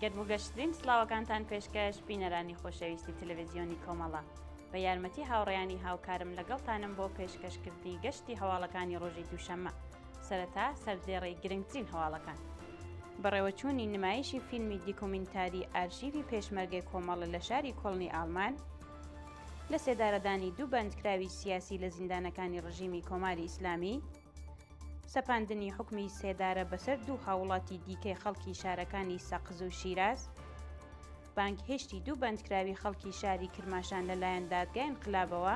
گەشترین سڵاوەکانتان پێشکەش بینەرانی خۆشەویستی تەلەڤیزیۆنی کۆمەڵە بە یارمەتی هاوڕێیانی هاوکارم لەگەڵتانم بۆ پێشکەشکردنی گەشتی هەواڵەکانی ڕۆژی دووشەممە سەرەتا سەرجێڕەی گرنگترین هەواڵەکان بەڕێوەچوونی نمایشی فیلمی دیکۆمنتاری ئارشیڤی پێشمەرگەی کۆمەڵە لە شاری کۆڵنی ئاڵمان لە سێدارەدانی دوو بەندکراوی سیاسی لە زیندانەکانی ڕژیمی کۆماری ئیسلامی سەپاندنی حکمی سێدارە بەسەر دوو هاوڵاتی دیکەی خەڵکی شارەکانی سەقز و شیراز بانگهێشتی دوو بەندکراوی خەڵکی شاری کرماشان لەلایەن دادگای انقلابەوە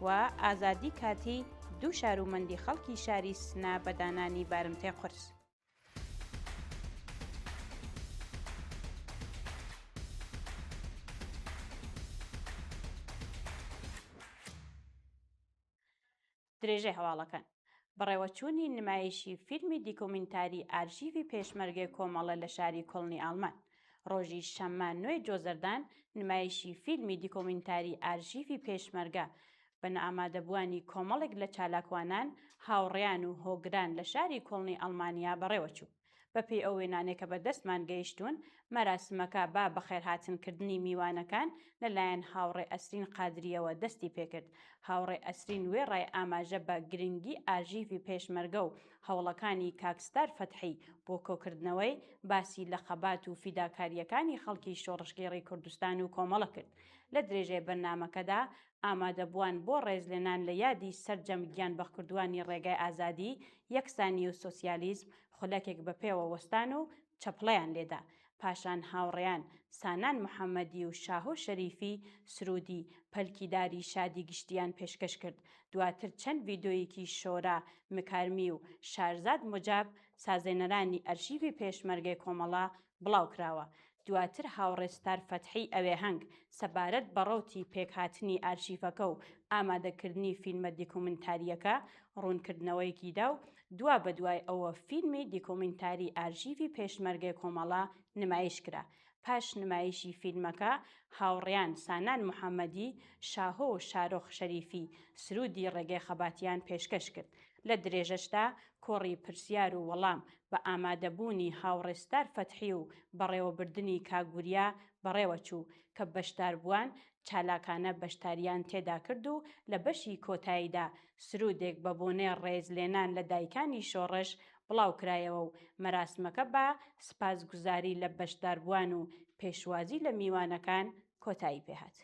و ئازادی کاتی دوو شارومەندی خەڵکی شاری سنا بەدانانی بارمتەی قورس. درێژەی هەواڵەکان بەڕێوەچوونی نمایشی فیلمی دیکۆمنتاری ئارشیڤی پێشمەرگەی کۆمەڵە لە شاری کۆڵنی ئاڵمان ڕۆژی شەممە 9 جۆزەردان نمایشی فیلمی دیکۆمنتاری ئارشیڤی پێشمەرگە بە ئامادەبوانی کۆمەڵێک لە چالاکوانان هاوڕێیان و هۆگران لە شاری کۆڵنی ئەڵمانیا بەڕێوەچوو بەپێی ئەو وێنانەی کە بەدەستمان گەیشتوون مەراسمەکە با بەخێرهاتنکردنی میوانەکان لەلایەن هاوڕێ ئەسرین قادریەوە دەستی پێکرد. هاوڕێ ئەسرین وێڕای ئاماژە بە گرنگی ئارژیڤی پێشمەرگە و هەوڵەکانی کاکستار فەتحی بۆ کۆکردنەوەی باسی لە خەبات و فیداکاریەکانی خەڵکی شۆڕشگێڕی کوردستان و کۆمەڵە کرد. لە درێژەی بەرنامەکەدا ئامادەبووان بۆ ڕێزلێنان لە یادی سەرجەم گیانبەخکردووانی ڕێگای ئازادی، یەکسانی و سۆسیالیزم خولەکێک بە پێوە وەستان و چەپڵەیان لێدا. پاشان هاوڕێیان سانان محەممەدی و شاهۆ شەریفی سرودی پەلکیداری شادی گشتیان پێشکەش کرد. دواتر چەند ڤیدۆیەکی شۆرا مکارمی و شارزاد موجاب سازێنەرانی ئەرشیڤی پێشمەرگەی کۆمەڵە بڵاو کراوە. دواتر هاوڕێ ستار فەتحی ئەوێهەنگ سەبارەت بە ڕەوتی پێکهاتنی ئارشیڤەکە و ئامادەکردنی فیلمە دیکۆمنتاریەکە ڕوونکردنەوەیەکی دا و دوا بەدوای ئەوە فیلمی دیکۆمنتاری ئارشیڤی پێشمەرگەی کۆمەڵە نمایش کرا. پاش نمایشی فیلمەکە هاوڕێیان سانان محەممەدی، شاهۆ و شارۆخ شەریفی سرودی ڕێگەی خەباتیان پێشکەش کرد. لە درێژەشدا کۆڕی پرسیار و وەڵام بە ئامادەبوونی هاوڕێ ستار فەتحی و بەڕێوەبردننی کاگوریا بەڕێوەچوو کە بەشداربووان چالاکانە بەشداریان تێدا کرد و لە بەشی کۆتاییدا سرودێک بە بۆنەی ڕێزلێنان لە دایکانی شۆڕش بڵاو کرایەوە و مەراسمەکە بە سپاسگوزاری لە بەشداربووان و پێشوازی لە میوانەکان کۆتایی پێهات.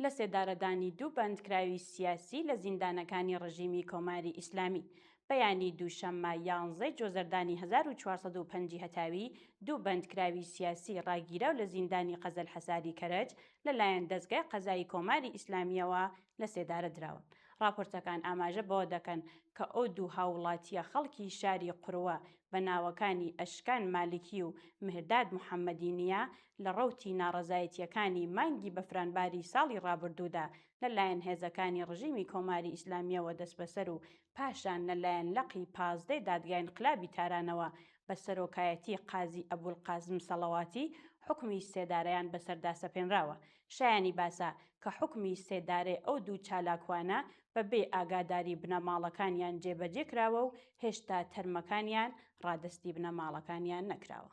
لە سێدارەدانی دوو بەندکراوی سیاسی لە زیندانەکانی ڕژیمی کۆماری ئیسلامی بەیانی دووشەممە 11 جۆزەردانی 1405 هەتاوی دوو بەندکراوی سیاسی ڕاگیرە و لە زیندانی قەزەل حەساری کەرەج لەلایەن دەستگای قەزایی کۆماری ئیسلامیەوە لە سێدارە دراون. راپۆرتەکان ئاماژە بەوە دەکەن کە ئەو دوو هاوڵاتیە خەڵکی شاری قوڕوە بە ناوەکانی ئەشکان مالکی و مهرداد محەممەدینیە لە ڕەوتی ناڕەزایەتیەکانی مانگی بەفرانباری ساڵی ڕابردوودا لەلایەن هێزەکانی ڕژیمی کۆماری ئیسلامیەوە دەست بەسەر و پاشان لەلایەن لەقی 15 دادگای انقلابی تارانەوە بە سەرۆکایەتی قازی ئەبولقاسم سەڵەواتی حکمی سێدارەیان بەسەردا سەپێنراوە. شایانی باسە کە حکمی سێدارێ ئەو دوو چالاکوانە بەبێ ئاگاداری بنەماڵەکانیان جێبەجێ کراوە و هێشتا تەرمەکانیان ڕادستی بنەماڵەکانیان نەکراوە.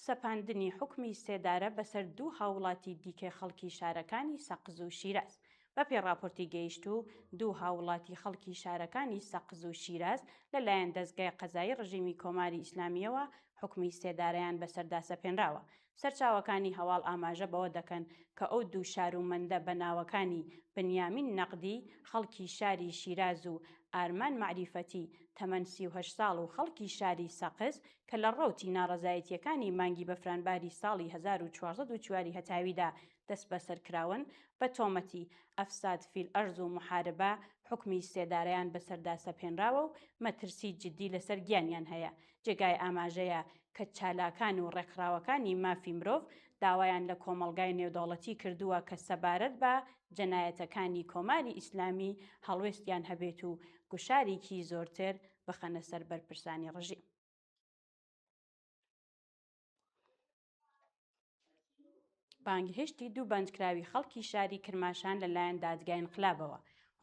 سەپاندنی حکمی سێدارە بەسەر دوو هاوڵاتی دیکەی خەڵکی شارەکانی سەقز و شیراز بەپێی راپۆرتی گەیشتوو دوو هاوڵاتی خەڵکی شارەکانی سەقز و شیراز لەلایەن دەستگای قەزایی ڕژیمی کۆماری ئیسلامیەوە حکمی سێدارەیان بەسەردا سەپێنراوە. سەرچاوەکانی هەواڵ ئاماژە بەوە دەکەن کە ئەو دوو شارومەندە بە ناوەکانی بنیامین نەقدی خەڵکی شاری شیراز و ئارمان معریفەتی تەمەن 38 ساڵ و خەڵکی شاری سەقز کە لە ڕەوتی ناڕەزایەتیەکانی مانگی بەفرانباری ساڵی 1404 هەتاویدا دەست بەسەر کراون بە تۆمەتی ئەفساد فیل ئەرز و محاربە حکمی سێدارەیان بەسەردا سەپێنراوە و مەترسی جدی لەسەر گیانیان هەیە. جێگای ئاماژەیە کە چالاکان و ڕێکخراوەکانی مافی مرۆڤ داوایان لە کۆمەڵگای نێودەوڵەتی کردووە کە سەبارەت بە جەنایەتەکانی کۆماری ئیسلامی هەڵوێستیان هەبێت و گوشارێکی زۆرتر بخەنە سەر بەرپرسانی ڕژیم. بانگهێشتی دوو بەندکراوی خەڵکی شاری کرماشان لەلایەن دادگای انقلابەوە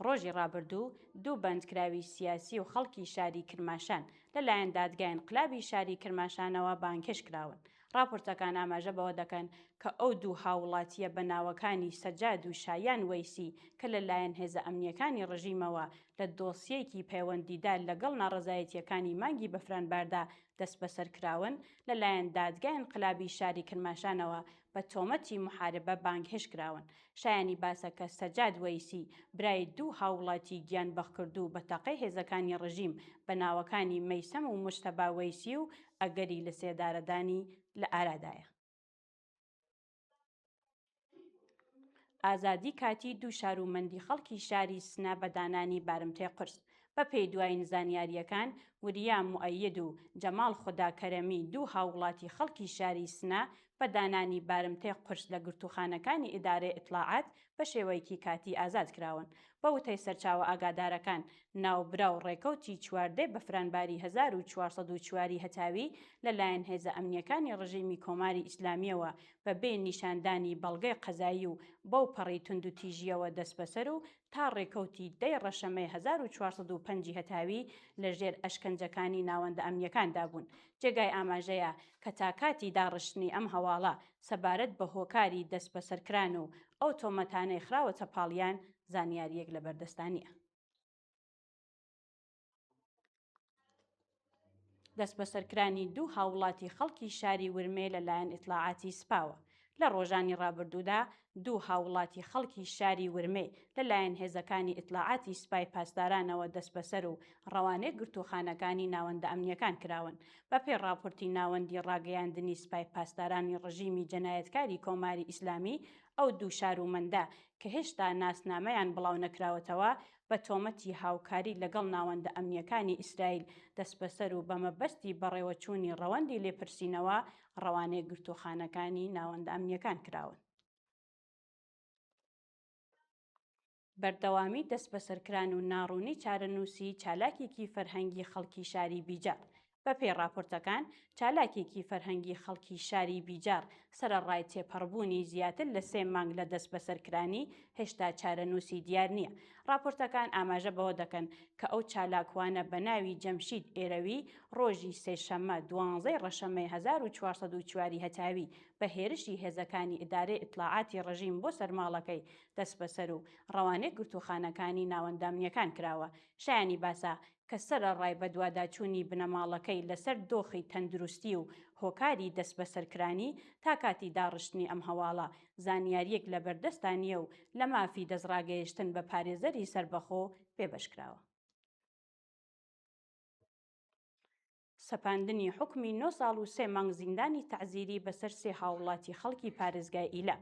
ڕۆژی ڕابردوو دوو بەندکراوی سیاسی و خەڵکی شاری کرماشان لەلایەن دادگای انقلابی شاری کرماشانەوە بانکێش کراون. راپۆرتەکان ئاماژە بەوە دەکەن کە ئەو دوو هاوڵاتیە بەناوەکانی سەجاد و شایان وەیسی کە لەلایەن هێزە ئەمنیەکانی ڕژیمەوە لە دۆسیەیەکی پەیوەندیدار لەگەڵ ناڕەزایەتیەکانی مانگی بەفرانباردا دەست بەسەرکراون لەلایەن دادگای انقلابی شاری کرماشانەوە بە تۆمەتی محاربە بانگهێش کراون. شایانی باسە کە سەجاد وەیسی برای دوو هاوڵاتی گیان بەخکردوو بە تەقەی هێزەکانی ڕژیم بە ناوەکانی مەیسەم و مجتەبا وەیسی و ئەگەری لە سێدارەدانی لە ئارادایە. ئازادی کاتی دوو شارومەندی خەڵکی شاری سنا بە دانانی بارمتێ قورس. بە پێی دوای نزانیاریەکان وریام موئەید و جەماڵ خوداکەرەمی دوو هاوڵاتی خەڵکی شاری سنا بە دانانی بارمتێ قورس لە گرتوخانەکانی ئیدارەی ئیطلاعات بە شێوەیەکی کاتی ئازاد کراون. بە وتەی سەرچاوە ئاگادارەکان ناوبراو ڕێکەوتی چواردەی بەفرانباری 1404 هەتاوی لەلایەن هێزە ئەمنیەکانی ڕژیمی کۆماری ئیسلامیەوە بە بێ نیشاندانی بەڵگەی قەزایی و بەو پەڕی تند و تیژیەوە دەست بەسەر و تا ڕێکەوتی دەی ڕەشەمەی 1405 هەتاوی لە ژێر ئەشکەنجەکانی ناوەندە ئەمنیەکاندا بوون. جێگای ئاماژەیە کە تا کاتی داڕشتنی ئەم هەواڵە سەبارەت بە هۆکاری دەست بەسەرکران و ئەو تۆمەتانەی خراوەتە پاڵیان زانیاریەک لە بەردەستانیە. دەست بەسەرکرانی دوو هاوڵاتی خەڵکی شاری ورمێ لەلایەن ئیطلاعاتی سپاوە. لە ڕۆژانی ڕابردوودا دوو هاوڵاتی خەڵکی شاری ورمێ لەلایەن هێزەکانی ئیطلاعاتی سپای پاسدارانەوە دەست بەسەر و ڕەوانەی گرتوخانەکانی ناوەندە ئەمنیەکان کراون. بە پێی راپۆرتی ناوەندی ڕاگەیاندنی سپای پاسدارانی ڕژیمی جەنایەتکاری کۆماری ئیسلامی ئەو دوو شارومەندە کە هێشتا ناسنامەیان بڵاو نەکراوەتەوە بە تۆمەتی هاوکاری لەگەڵ ناوەندە ئەمنیەکانی ئیسرائیل دەست بەسەر و بە مەبەستی بەڕێوەچوونی ڕەوەندی لێپرسینەوە ڕەوانەی گرتوخانەکانی ناوەندە ئەمنیەکان کراون. بەردەوامی دەست بەسەرکران و ناڕوونی چارەنووسی چالاکێکی فەرهەنگی خەڵکی شاری بیجار. بە پێی راپۆرتەکان چالاکێکی فەرهەنگی خەڵکی شاری بیجار سەرەڕای تێپەڕبوونی زیاتر لە 3 مانگ لە دەست بەسەرکرانی هێشتا چارەنووسی دیار نییە. راپۆرتەکان ئاماژە بەوە دەکەن کە ئەو چالاکوانە بە ناوی جەمشید ئێرەوی ڕۆژی سێشەممە 12 ڕەشەمەی 1404 هەتاوی بە هێرشی هێزەکانی ئیدارەی ئیطلاعاتی ڕژیم بۆ سەرماڵەکەی دەست بەسەر و ڕەوانەی گرتوخانەکانی ناوەندەمنیەکان کراوە. شایانی باسا کە سەرەڕای بە دوواداچوونی بنەماڵەکەی لەسەر دۆخی تەندروستی و هۆکاری دەست بەسەرکرانی تا کاتی داڕشتنی ئەم هەواڵە زانیاریەک لە بەردەستانیە و لە مافی دەستڕاگەیشتن بە پارێزەری سربەخۆ پێبەشکراوە. سەپاندنی حکمی 9 ساڵ و 3 مانگ زیندانی تەعزیری بەسەر 3 هاوڵاتی خەڵکی پارێزگای ئیلا.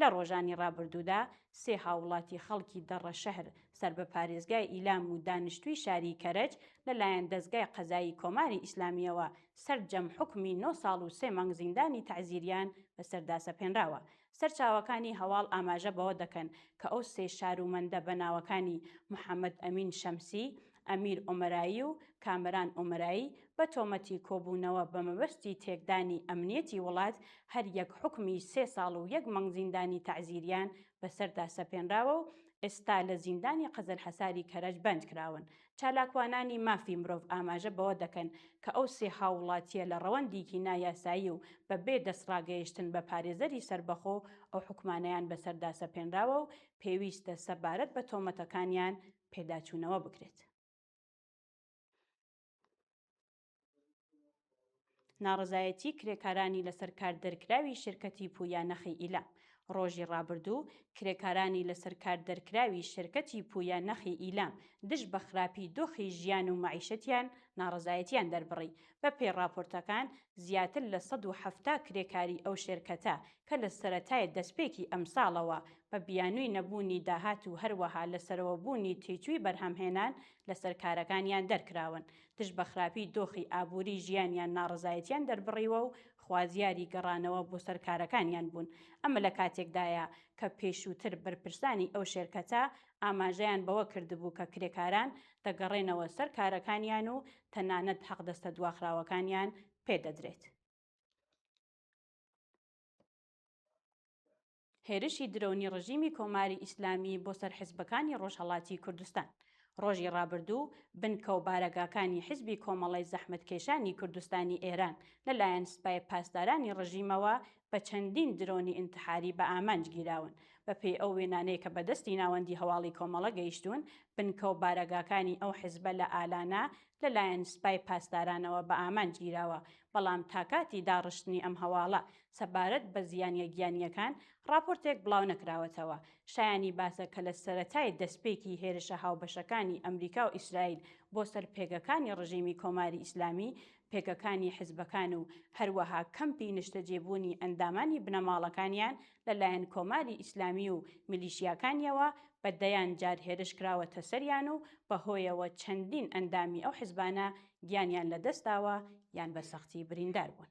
لە ڕۆژانی ڕابردوودا 3 هاوڵاتی خەڵکی دەڕەشەهر سەر بە پارێزگای ئیلام و دانیشتووی شاری کەرەج لەلایەن دەستگای قەزایی کۆماری ئیسلامیەوە سەرجەم حکمی 9 ساڵ و 3 مانگ زیندانی تەعزیریان بەسەردا سەپێنراوە. سەرچاوەکانی هەواڵ ئاماژە بەوە دەکەن کە ئەو 3 شارومەندە بە ناوەکانی محەممەد ئەمین شەمسی، ئەمیر ئۆمەرایی و کامران ئۆمەرایی بە تۆمەتی کۆبوونەوە بە مەبەستی تێکدانی ئەمنیەتی وڵات هەر یەک حکمی 3 ساڵ و 1 مانگ زیندانی تەعزیریان بەسەردا سەپێنراوە و ئێستا لە زیندانی قەزلحەساری کەرەج بەند کراون. چالاکوانانی مافی مرۆڤ ئاماژە بەوە دەکەن کە ئەو 3 هاوڵاتیە لە ڕەوەندێکی نایاسایی و بە بێ دەستڕاگەیشتن بە پارێزەری سربەخۆ ئەو حکومانەیان بەسەردا سەپێنراوە و پێویستە سەبارەت بە تۆمەتەکانیان پێداچوونەوە بکرێت. ناڕزایەتی کرێکارانی لەسەر کاردەرکراوی شرکەتی پویا نەخی ئیلام. ڕۆژی ڕابردوو کرێکارانی لەسەر کاردەرکراوی شرکەتی پویا نەخی ئیلام دژ بە خراپی دۆخی ژیان و معیشەتیان ناڕزایەتیان دەربڕی. بە پێی راپۆرتەکان زیاتر لە 170 کرێکاری ئەو شێرکەتە کە لە سەرەتای دەستپێکی ئەم ساڵەوە بە بیانووی نەبوونی داهات و هەروەها لەسەرەوەبوونی تێچووی بەرهەمهێنان لەسەر کارەکانیان دەرکراون. دژ بە خراپی دۆخی ئابووری ژیانیان ناڕزایەتیان دەربڕیوە و خوازیاری گەڕانەوە بۆ سەرکارەکانیان بوون. ئەمە لە کاتێکدایە کە پێشووتر بەرپرسانی ئەو شێرکەتە ئاماژەیان بەوە کردبوو کە کرێکاران دەگەڕێنەوە سەر کارەکانیان و تەنانەت حەقدەستە دواخراوەکانیان پێدەدرێت. هێرشی درۆنی ڕژیمی کۆماری ئیسلامی بۆ سەر حیزبەکانی ڕۆژهەڵاتی کوردستان. ڕۆژی ڕابردوو بنکە و بارەگاکانی حیزبی کۆمەڵی زەحمەتکێشانی کوردستانی ئێران لەلایەن سوپای پاسدارانی ڕژیمەوە بە چەندین درۆنی ئینتحاری بە ئامانج گیراون. بەپێی ئەو وێنانەیە کە بەدەستی ناوەندی هەواڵی کۆمەڵە گەیشتون، بنکە و بارەگاکانی ئەو حیزبە لە ئالانە لەلایەن سوپای پاسدارانەوە بە ئامانج گیراوە، بەڵام تاکاتی داڕشتنی ئەم هەواڵە سەبارەت بە زیانیە گیانیەکان راپۆرتێک بڵاو نەکراوەتەوە. شایانی باسە کە لە سەرەتای دەستپێکی هێرشە هاوبەشەکانی ئەمریکا و ئیسرائیل بۆ سەر پێگەکانی ڕژیمی کۆماری ئیسلامی، پێگەکانی حیزبەکان و هەروەها کەمپی نیشتەجێبوونی ئەندامانی بنەماڵەکانیان لەلایەن کۆماری ئیسلامی و میلیشیاکانیەوە بەدەیان جار هێرش کراوەتە سەریان و بەهۆیەوە چەندین ئەندامی ئەو حیزبانە گیانیان لەدەستاوە یان بە سەختی بریندار بوون.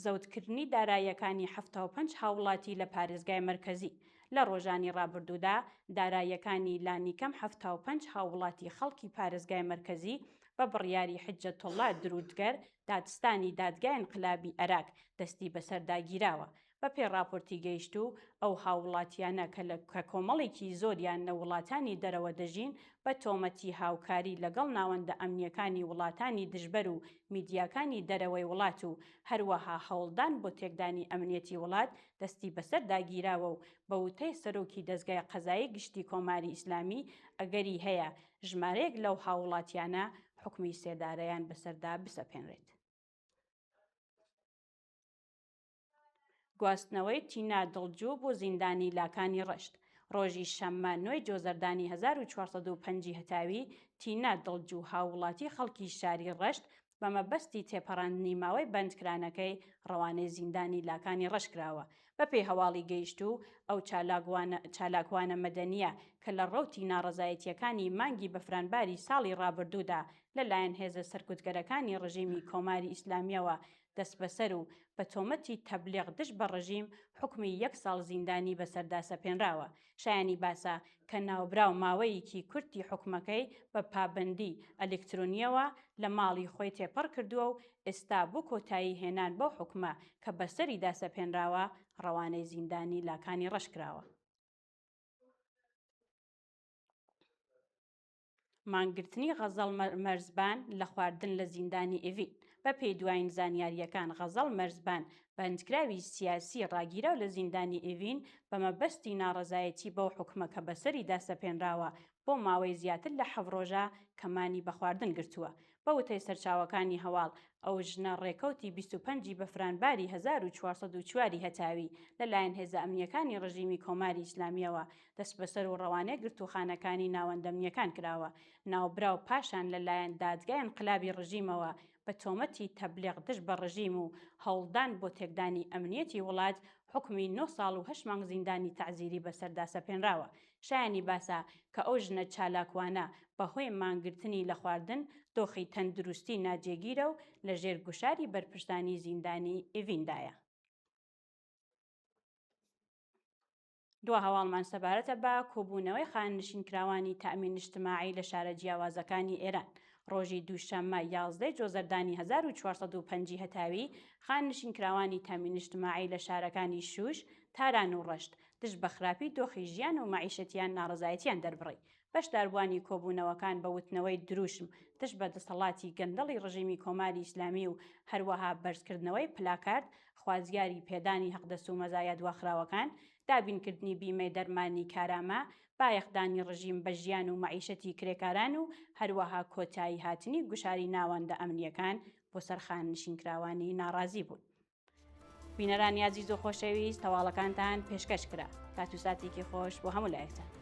زەوتکردنی داراییەکانی 75 هاوڵاتی لە پارێزگای مەرکەزی. لە ڕۆژانی ڕابردوودا داراییەکانی لانیکەم 75 هاوڵاتی خەڵکی پارێزگای مەرکەزی بە بڕیاری حجەتوڵڵا درودگەر دادستانی دادگای انقلابی عێراق دەستی بەسەرداگیراوە. بە پێی راپۆرتی گەیشتوو ئەو هاوڵاتیانە کە کۆمەڵێکی زۆریان لە وڵاتانی دەرەوە دەژین بە تۆمەتی هاوکاری لەگەڵ ناوەندە ئەمنیەکانی وڵاتانی دژبەر و میدیاکانی دەرەوەی وڵات و هەروەها هەوڵدان بۆ تێکدانی ئەمنیەتی وڵات دەستی بەسەرداگیراوە و بە وتەی سەرۆکی دەزگای قەزایی گشتی کۆماری ئیسلامی ئەگەری هەیە ژمارەیەک لەو هاوڵاتیانە حکمی سێدارەیان بەسەردا بسەپێنرێت. گواستنەوەی تینا دڵجوو بۆ زیندانی لاکانی ڕەشت. ڕۆژی شەممە 9 جۆزەردانی 1405 هەتاوی تینا دڵجوو هاوڵاتی خەڵکی شاری ڕەشت بە مەبەستی تێپەڕاندنی ماوەی بەندکرانەکەی ڕەوانەی زیندانی لاکانی ڕەشکراوە. بەپێی هەواڵی گەیشتوو ئەو چالاکوانە مەدەنیە کە لە ڕەوتی ناڕەزایەتیەکانی مانگی بەفرانباری ساڵی ڕابردوودا لەلایەن هێزە سەرکوتگەرەکانی ڕژیمی کۆماری ئیسلامیەوە دەست بەسەر و بە تۆمەتی تەبلیغ دژ بە ڕژیم حکمی 1 ساڵ زیندانی بەسەردا سەپێنراوە. شایانی باسە کە ناوبراو ماوەیەکی کورتی حکومەکەی بە پابەندی ئەلکترۆنیەوە لە ماڵی خۆی تێپەڕ کردووە و ئێستا بۆ کۆتایی هێنان بەو حکومە کە بەسەریدا سەپێنراوە ڕەوانەی زیندانی لاکانی ڕەشکراوە. مانگرتنی غەزەڵ مەرزبان لە خواردن لە زیندانی ئیڤین. بە پێی دوایین زانیاریەکان غەزەڵ مەرزبان بەندکراوی سیاسی ڕاگیرا و لە زیندانی ئیڤین بە مەبەستی ناڕەزایەتی بەو حکومە کە بەسەریدا سەپێنراوە بۆ ماوەی زیاتر لە 7 ڕۆژە کەمانی بە خواردن گرتووە. بە وتەی سەرچاوەکانی هەواڵ ئەو ژنە ڕێکەوتی 25 بەفرانباری 1404 هەتاوی لەلایەن هێزە ئەمنیەکانی ڕژیمی کۆماری ئیسلامیەوە دەست بەسەر و ڕەوانەیە گرتوخانەکانی ناوەندەمنیەکان کراوە. ناوبراو پاشان لەلایەن دادگای انقلابی ڕژیمەوە بە تۆمەتی تەبلیغ دژ بە ڕژیم و هەوڵدان بۆ تێکدانی ئەمنیەتی وڵات حکمی 9 ساڵ و 8 مانگ زیندانی تەعزیری بەسەردا سەپێنراوە. شایانی باسە کە ئەو ژنە چالاکوانە بەهۆی مانگرتنی لە خواردن دۆخی تەندروستی ناجێگیرە و لە ژێر گوشاری بەرپرسانی زیندانی ئیڤیندایە. دو هەواڵمان سەبارەتە بە کۆبوونەوەی خاننشینکراوانی تەئمین نیجتماعی لە شارە جیاوازەکانی ئێران. ڕۆژی دووشەممە 11 جۆزەردانی 1405 هەتاوی خاننشینکراوانی تەئمین نیجتماعی لە شارەکانی شوش، تاران و ڕەشت دژ بە خراپی دۆخی ژیان و مەعیشەتیان ناڕەزایەتیان دەربڕی. بەشداربوانی کۆبوونەوەکان بە وتنەوەی دروشم دژ بە دەسەڵاتی گەندەڵی ڕژیمی کۆماری ئیسلامی و هەروەها بەرزکردنەوەی پلاکارد خوازیاری پێدانی حەقدەست و مەزایە دواخراوەکان، دابینکردنی بیمەی دەرمانی کارامە، بایەخدانی ڕژیم بە ژیان و مەعیشەتی کرێکاران و هەروەها کۆتایی هاتنی گوشاری ناوەندە ئەمنیەکان بۆ سەر خاننشینکراوانی ناڕازی بوون. بینەرانی عەزیز و خۆشەویست، هەواڵەکانتان پێشکەش کرا. کات و ساتێکی خۆش بۆ هەموو لایەکتان.